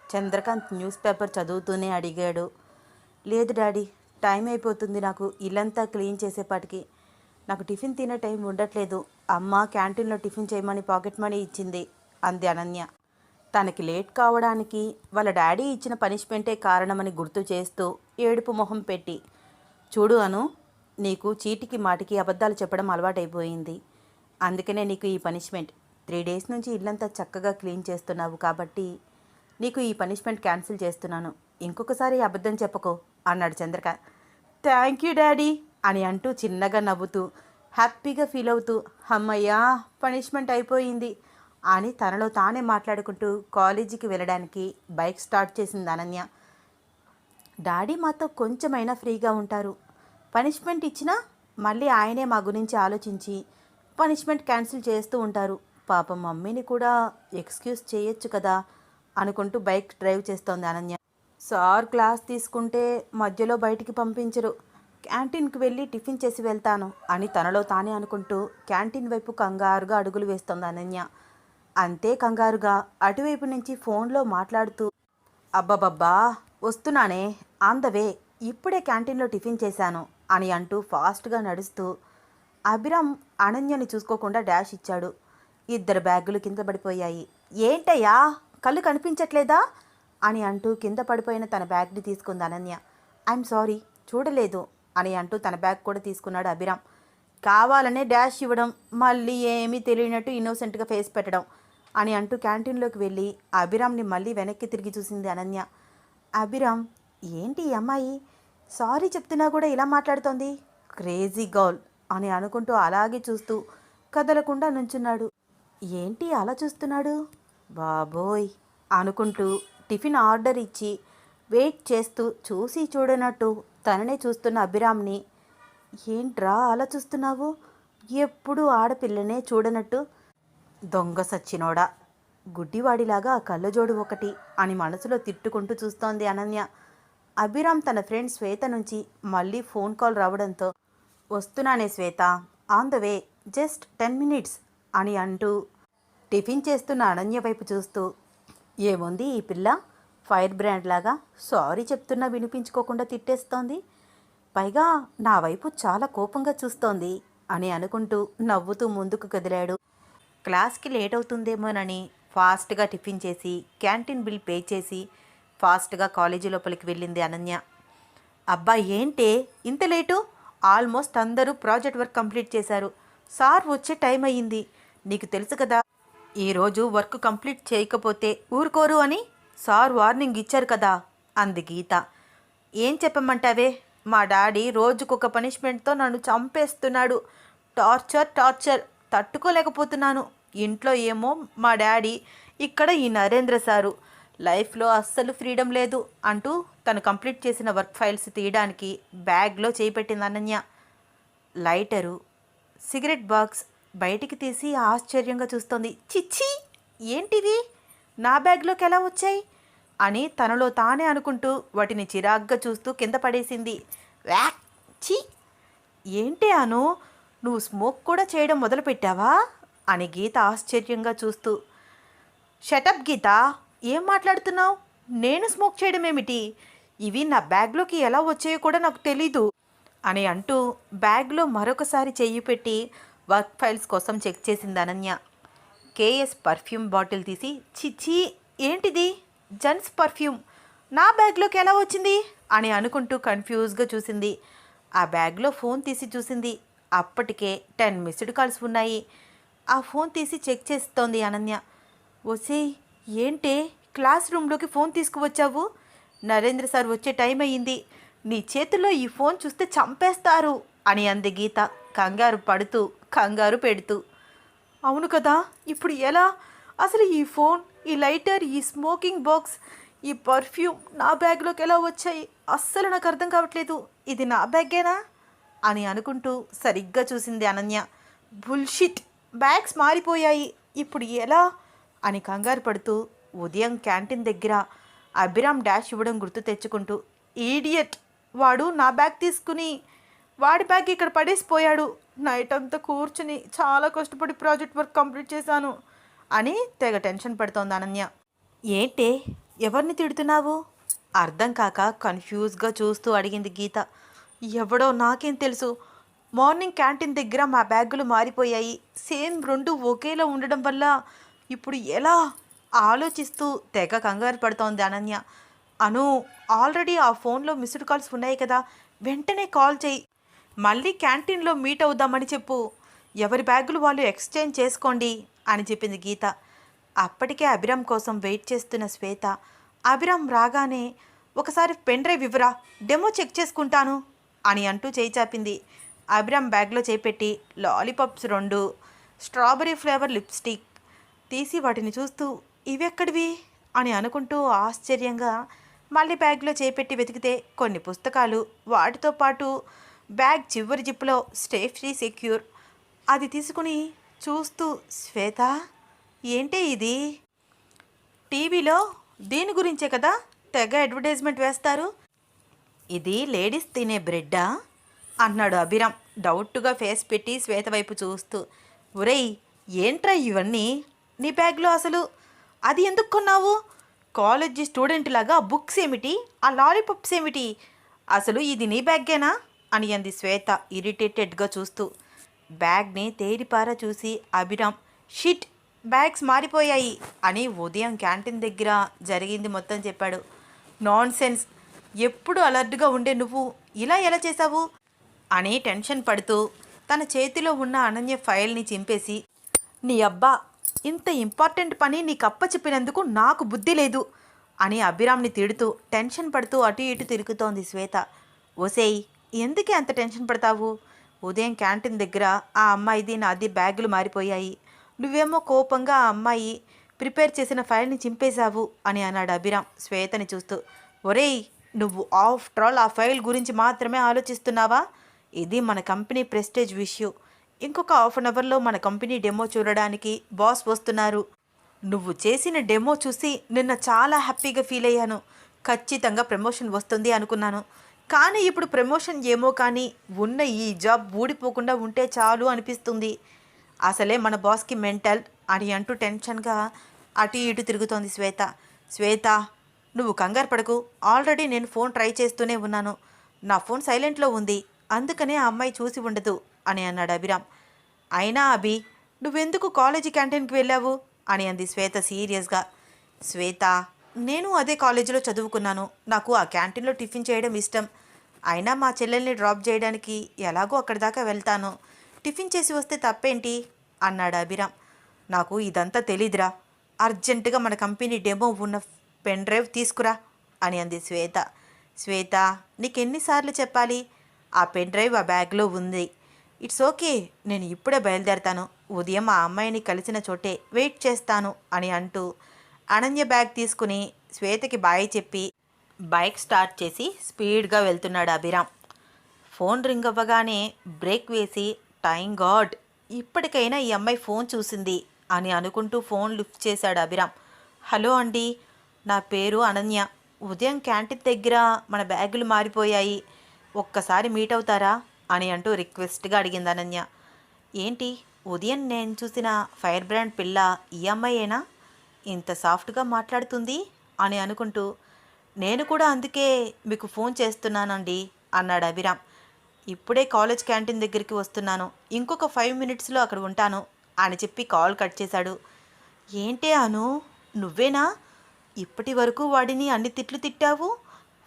చంద్రకాంత్ న్యూస్ పేపర్ చదువుతూనే అడిగాడు. లేదు డాడీ, టైం అయిపోతుంది, నాకు ఇల్లంతా క్లీన్ చేసేపాటికి. నాకు టిఫిన్ తినే టైం ఉండట్లేదు. అమ్మ క్యాంటీన్లో టిఫిన్ చేయమని పాకెట్ మనీ ఇచ్చింది అంది అనన్య. తనకి లేట్ కావడానికి వాళ్ళ డాడీ ఇచ్చిన పనిష్మెంటే కారణమని గుర్తు చేస్తూ ఏడుపు మొహం పెట్టి, చూడు అను, నీకు చీటికి మాటికి అబద్ధాలు చెప్పడం అలవాటైపోయింది. అందుకనే నీకు ఈ పనిష్మెంట్. 3 డేస్ నుంచి ఇల్లంతా చక్కగా క్లీన్ చేస్తున్నావు కాబట్టి నీకు ఈ పనిష్మెంట్ క్యాన్సిల్ చేస్తున్నాను. ఇంకొకసారి అబద్ధం చెప్పకో అన్నాడు చంద్రకాంత్. థ్యాంక్ యూ డాడీ అని అంటూ చిన్నగా నవ్వుతూ హ్యాపీగా ఫీల్ అవుతూ, అమ్మయ్యా, పనిష్మెంట్ అయిపోయింది అని తనలో తానే మాట్లాడుకుంటూ కాలేజీకి వెళ్ళడానికి బైక్ స్టార్ట్ చేసింది అనన్య. డాడీ మాతో కొంచెమైనా ఫ్రీగా ఉంటారు. పనిష్మెంట్ ఇచ్చినా మళ్ళీ ఆయనే మా గురించి ఆలోచించి పనిష్మెంట్ క్యాన్సిల్ చేస్తూ ఉంటారు. పాపం మమ్మీని కూడా ఎక్స్క్యూజ్ చేయొచ్చు కదా అనుకుంటూ బైక్ డ్రైవ్ చేస్తోంది అనన్య. సార్ క్లాస్ తీసుకుంటే మధ్యలో బయటికి పంపించరు, క్యాంటీన్కి వెళ్ళి టిఫిన్ చేసి వెళ్తాను అని తనలో తానే అనుకుంటూ క్యాంటీన్ వైపు కంగారుగా అడుగులు వేస్తోంది అనన్య. అంతే కంగారుగా అటువైపు నుంచి ఫోన్లో మాట్లాడుతూ, అబ్బబ్బబ్బా, వస్తున్నానే, ఆన్ ద వే, ఇప్పుడే క్యాంటీన్లో టిఫిన్ చేశాను అని అంటూ ఫాస్ట్గా నడుస్తూ అభిరామ్ అనన్యని చూసుకోకుండా డాష్ ఇచ్చాడు. 2 బ్యాగులు కింద పడిపోయాయి. ఏంటయ్యా, కళ్ళు కనిపించట్లేదా అని అంటూ కింద పడిపోయిన తన బ్యాగ్ని తీసుకుంది అనన్య. ఐఎమ్ సారీ, చూడలేదు అని అంటూ తన బ్యాగ్ కూడా తీసుకున్నాడు అభిరామ్. కావాలనే డాష్ ఇవ్వడం, మళ్ళీ ఏమీ తెలియనట్టు ఇన్నోసెంట్గా ఫేస్ పెట్టడం అని అంటూ క్యాంటీన్లోకి వెళ్ళి అభిరామ్ని మళ్ళీ వెనక్కి తిరిగి చూసింది అనన్య. అభిరామ్, ఏంటి ఈ అమ్మాయి సారీ చెప్తున్నా కూడా ఇలా మాట్లాడుతోంది, క్రేజీ గర్ల్ అని అనుకుంటూ అలాగే చూస్తూ కదలకుండా నుంచున్నాడు. ఏంటి అలా చూస్తున్నాడు, బాబోయ్ అనుకుంటూ టిఫిన్ ఆర్డర్ ఇచ్చి వెయిట్ చేస్తూ చూసి చూడనట్టు తననే చూస్తున్న అభిరామ్ని, ఏంట్రా అలా చూస్తున్నావు, ఎప్పుడూ ఆడపిల్లనే చూడనట్టు, దొంగ సచ్చినోడా, గుడ్డివాడిలాగా ఆ కళ్ళజోడు ఒకటి అని మనసులో తిట్టుకుంటూ చూస్తోంది అనన్య. అభిరామ్ తన ఫ్రెండ్ శ్వేత నుంచి మళ్ళీ ఫోన్ కాల్ రావడంతో, వస్తున్నానే Shweta, on the way, just 10 minutes అని అంటూ టిఫిన్ చేస్తున్న అనన్య వైపు చూస్తూ, ఏముంది ఈ పిల్ల, ఫైర్ బ్రాండ్ లాగా సారీ చెప్తున్నా వినిపించుకోకుండా తిట్టేస్తోంది, పైగా నా వైపు చాలా కోపంగా చూస్తోంది అని అనుకుంటూ నవ్వుతూ ముందుకు కదిలాడు. క్లాస్కి లేట్ అవుతుందేమోనని ఫాస్ట్గా టిఫిన్ చేసి క్యాంటీన్ బిల్ పే చేసి ఫాస్ట్గా కాలేజీ లోపలికి వెళ్ళింది అనన్య. అబ్బా ఏంటే ఇంత లేటు? ఆల్మోస్ట్ అందరూ ప్రాజెక్ట్ వర్క్ కంప్లీట్ చేశారు. సార్ వచ్చే టైం అయ్యింది. నీకు తెలుసు కదా, ఈరోజు వర్క్ కంప్లీట్ చేయకపోతే ఊరుకోరు అని సార్ వార్నింగ్ ఇచ్చారు కదా అంది గీత. ఏం చెప్పమంటావే, మా డాడీ రోజుకొక పనిష్మెంట్తో నన్ను చంపేస్తున్నాడు. టార్చర్ తట్టుకోలేకపోతున్నాను. ఇంట్లో ఏమో మా డాడీ, ఇక్కడ ఈ నరేంద్ర సారు. లైఫ్లో అస్సలు ఫ్రీడమ్ లేదు అంటూ తను కంప్లీట్ చేసిన వర్క్ ఫైల్స్ తీయడానికి బ్యాగ్లో చేయిపెట్టింది అనన్య. లైటరు, సిగరెట్ బాక్స్ బయటికి తీసి ఆశ్చర్యంగా చూస్తోంది. చిచ్చి, ఏంటివి నా బ్యాగ్లోకి ఎలా వచ్చాయి అని తనలో తానే అనుకుంటూ వాటిని చిరాగ్గా చూస్తూ కింద పడేసింది. వ్యాక్ ఛీ, ఏంటి అను, నువ్వు స్మోక్ కూడా చేయడం మొదలుపెట్టావా అని గీత ఆశ్చర్యంగా చూస్తూ. షటప్ గీత, ఏం మాట్లాడుతున్నావు? నేను స్మోక్ చేయడం ఏమిటి? ఇవి నా బ్యాగ్లోకి ఎలా వచ్చాయో కూడా నాకు తెలీదు అని అంటూ బ్యాగ్లో మరొకసారి చెయ్యి పెట్టి వర్క్ ఫైల్స్ కోసం చెక్ చేసింది అనన్య. కేఎస్ పర్ఫ్యూమ్ బాటిల్ తీసి, చిచ్చి ఏంటిది, జెంట్స్ పర్ఫ్యూమ్ నా బ్యాగ్లోకి ఎలా వచ్చింది అని అనుకుంటూ కన్ఫ్యూజ్గా చూసింది. ఆ బ్యాగ్లో ఫోన్ తీసి చూసింది. అప్పటికే 10 మిస్డ్ కాల్స్ ఉన్నాయి. ఆ ఫోన్ తీసి చెక్ చేస్తోంది అనన్య. ఒసే, ఏంటే క్లాస్ రూమ్లోకి ఫోన్ తీసుకువచ్చావు? నరేంద్ర సార్ వచ్చే టైం అయ్యింది. నీ చేతిలో ఈ ఫోన్ చూస్తే చంపేస్తారు అని అంది గీత కంగారు పెడుతూ. అవును కదా, ఇప్పుడు ఎలా? అసలు ఈ ఫోన్, ఈ లైటర్, ఈ స్మోకింగ్ బాక్స్, ఈ పర్ఫ్యూమ్ నా బ్యాగ్లోకి ఎలా వచ్చాయి? అస్సలు నాకు అర్థం కావట్లేదు. ఇది నా బ్యాగేనా అని అనుకుంటూ సరిగ్గా చూసింది అనన్య. బుల్షిట్, బ్యాగ్స్ మారిపోయాయి, ఇప్పుడు ఎలా అని కంగారు పడుతూ ఉదయం క్యాంటీన్ దగ్గర అభిరామ్ డాష్ ఇవ్వడం గుర్తు తెచ్చుకుంటూ, ఈడియట్, వాడు నా బ్యాగ్ తీసుకుని వాడి బ్యాగ్ ఇక్కడ పడేసిపోయాడు. నైట్ అంతా కూర్చుని చాలా కష్టపడి ప్రాజెక్ట్ వర్క్ కంప్లీట్ చేశాను అని తెగ టెన్షన్ పడుతోంది అనన్య. ఏంటే, ఎవరిని తిడుతున్నావు అర్థం కాక కన్ఫ్యూజ్గా చూస్తూ అడిగింది గీత. ఎవడో నాకేం తెలుసు. మార్నింగ్ క్యాంటీన్ దగ్గర మా బ్యాగులు మారిపోయాయి. సేమ్ 2 ఒకేలా ఉండడం వల్ల ఇప్పుడు ఎలా ఆలోచిస్తూ తెగ కంగారు పడుతోంది అనన్య. అను, ఆల్రెడీ ఆ ఫోన్లో మిస్డ్ కాల్స్ ఉన్నాయి కదా, వెంటనే కాల్ చేయి. మళ్ళీ క్యాంటీన్లో మీట్ అవుదామని చెప్పు. ఎవరి బ్యాగులు వాళ్ళు ఎక్స్చేంజ్ చేసుకోండి అని చెప్పింది గీత. అప్పటికే అభిరామ్ కోసం వెయిట్ చేస్తున్న శ్వేత, అభిరామ్ రాగానే ఒకసారి పెన్ డ్రైవ్ ఇవ్వరా, డెమో చెక్ చేసుకుంటాను అని అంటూ చేయి చాపింది. అభిరామ్ బ్యాగ్లో చేపెట్టి లాలీపాప్స్ 2, స్ట్రాబెర్రీ ఫ్లేవర్ లిప్స్టిక్ తీసి వాటిని చూస్తూ, ఇవెక్కడివి అని అనుకుంటూ ఆశ్చర్యంగా మళ్ళీ బ్యాగ్లో చేపెట్టి వెతికితే కొన్ని పుస్తకాలు, వాటితో పాటు బ్యాగ్ చివరి జిప్పులో స్టే ఫ్రీ సెక్యూర్. అది తీసుకుని చూస్తూ, శ్వేత, ఏంటి ఇది? టీవీలో దీని గురించే కదా తెగ అడ్వర్టైజ్మెంట్ వేస్తారు. ఇది లేడీస్ తినే బ్రెడ్డా అన్నాడు అభిరామ్ డౌట్గా ఫేస్ పెట్టి శ్వేత వైపు చూస్తూ. ఒరేయ్, ఏంట్రా ఇవన్నీ నీ బ్యాగ్లో? అసలు అది ఎందుకు కొన్నావు? కాలేజీ స్టూడెంట్ లాగా బుక్స్ ఏమిటి, ఆ లాలీపాప్స్ ఏమిటి? అసలు ఇది నీ బ్యాగ్గేనా అని అంది శ్వేత ఇరిటేటెడ్గా చూస్తూ. బ్యాగ్ని తేరిపారా చూసి అభిరామ్, షిట్, బ్యాగ్స్ మారిపోయాయి అని ఉదయం క్యాంటీన్ దగ్గర జరిగింది మొత్తం చెప్పాడు. నాన్ సెన్స్, ఎప్పుడు అలర్ట్గా ఉండే నువ్వు ఇలా ఎలా చేశావు అని టెన్షన్ పడుతూ తన చేతిలో ఉన్న అనన్య ఫైల్ని చింపేసి, నీ అబ్బా, ఇంత ఇంపార్టెంట్ పని నీకు అప్పచెప్పినందుకు నాకు బుద్ధి లేదు అని అభిరామ్ని తిడుతూ టెన్షన్ పడుతూ అటు ఇటు తిరుగుతోంది శ్వేత. ఓసేయ్, ఎందుకే అంత టెన్షన్ పడతావు? ఉదయం క్యాంటీన్ దగ్గర ఆ అమ్మాయిది నాది బ్యాగులు మారిపోయాయి. నువ్వేమో కోపంగా ఆ అమ్మాయి ప్రిపేర్ చేసిన ఫైల్ని చింపేశావు అని అన్నాడు అభిరామ్ శ్వేతని చూస్తూ. ఒరేయ్, నువ్వు ఆఫ్టర్ ఆల్ ఆ ఫైల్ గురించి మాత్రమే ఆలోచిస్తున్నావా? ఇది మన కంపెనీ ప్రెస్టేజ్ ఇష్యూ. ఇంకొక 1/2 అవర్లో మన కంపెనీ డెమో చూడడానికి బాస్ వస్తున్నారు. నువ్వు చేసిన డెమో చూసి నిన్న చాలా హ్యాపీగా ఫీల్ అయ్యాను. ఖచ్చితంగా ప్రమోషన్ వస్తుంది అనుకున్నాను. కానీ ఇప్పుడు ప్రమోషన్ ఏమో కానీ ఉన్న ఈ జాబ్ ఊడిపోకుండా ఉంటే చాలు అనిపిస్తుంది. అసలే మన బాస్కి మెంటల్ అని అంటూ టెన్షన్గా అటు ఇటు తిరుగుతోంది శ్వేత. శ్వేత, నువ్వు కంగారు పడకు. ఆల్రెడీ నేను ఫోన్ ట్రై చేస్తూనే ఉన్నాను. నా ఫోన్ సైలెంట్లో ఉంది, అందుకనే ఆ అమ్మాయి చూసి ఉండదు అని అన్నాడు అభిరామ్. అయినా అభి, నువ్వెందుకు కాలేజీ క్యాంటీన్కి వెళ్ళావు అని అంది శ్వేత సీరియస్గా. శ్వేత, నేను అదే కాలేజీలో చదువుకున్నాను, నాకు ఆ క్యాంటీన్లో టిఫిన్ చేయడం ఇష్టం. అయినా మా చెల్లెల్ని డ్రాప్ చేయడానికి ఎలాగో అక్కడి దాకా వెళ్తాను, టిఫిన్ చేసి వస్తే తప్పేంటి అన్నాడు అభిరామ్. నాకు ఇదంతా తెలీదురా, అర్జెంటుగా మన కంపెనీ డెమో ఉన్న పెన్ డ్రైవ్ తీసుకురా అని అంది శ్వేత. శ్వేత, నీకెన్నిసార్లు చెప్పాలి, ఆ పెన్ డ్రైవ్ ఆ బ్యాగ్లో ఉంది. ఇట్స్ ఓకే, నేను ఇప్పుడే బయలుదేరతాను, ఉదయం ఆ అమ్మాయిని కలిసిన చోటే వెయిట్ చేస్తాను అని అంటూ అనన్య బ్యాగ్ తీసుకుని శ్వేతకి బాయ్ చెప్పి బైక్ స్టార్ట్ చేసి స్పీడ్గా వెళ్తున్నాడు అభిరామ్. ఫోన్ రింగ్ అవ్వగానే బ్రేక్ వేసి థాంక్ గాడ్, ఇప్పటికైనా ఈ అమ్మాయి ఫోన్ చూసింది అని అనుకుంటూ ఫోన్ లిఫ్ట్ చేశాడు అభిరామ్. హలో అండి, నా పేరు అనన్య. ఉదయం క్యాంటీన్ దగ్గర మన బ్యాగులు మారిపోయాయి, ఒక్కసారి మీట్ అవుతారా అని అంటూ రిక్వెస్ట్గా అడిగింది అనన్య. ఏంటి, ఉదయం నేను చూసిన ఫైర్ బ్రాండ్ పిల్ల ఈ అమ్మాయేనా ఇంత సాఫ్ట్గా మాట్లాడుతుంది అని అనుకుంటూ, నేను కూడా అందుకే మీకు ఫోన్ చేస్తున్నానండి అన్నాడు అభిరామ్. ఇప్పుడే కాలేజ్ క్యాంటీన్ దగ్గరికి వస్తున్నాను, ఇంకొక 5 మినిట్స్లో అక్కడ ఉంటాను అని చెప్పి కాల్ కట్ చేశాడు. ఏంటే అను, నువ్వేనా ఇప్పటి వరకు వాడిని అన్ని తిట్లు తిట్టావు,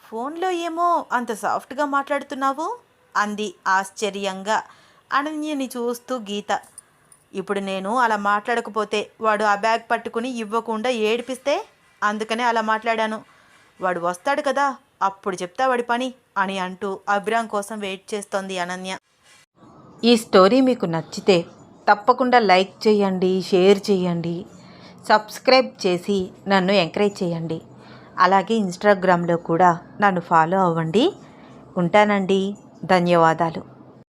ఫోన్లో ఏమో అంత సాఫ్ట్గా మాట్లాడుతున్నావు అంది ఆశ్చర్యంగా అనన్యని చూస్తూ గీత. ఇప్పుడు నేను అలా మాట్లాడకపోతే వాడు ఆ బ్యాగ్ పట్టుకుని ఇవ్వకుండా ఏడిపిస్తే అందుకనే అలా మాట్లాడాను, వాడు వస్తాడు కదా అప్పుడు చెప్తా వాడి పని అని అంటూ అభిరామ్ కోసం వెయిట్ చేస్తోంది అనన్య. ఈ స్టోరీ మీకు నచ్చితే తప్పకుండా లైక్ చేయండి, షేర్ చేయండి, సబ్స్క్రైబ్ చేసి నన్ను ఎంకరేజ్ చేయండి. అలాగే ఇన్స్టాగ్రామ్లో కూడా నన్ను ఫాలో అవ్వండి. ఉంటానండి, ధన్యవాదాలు.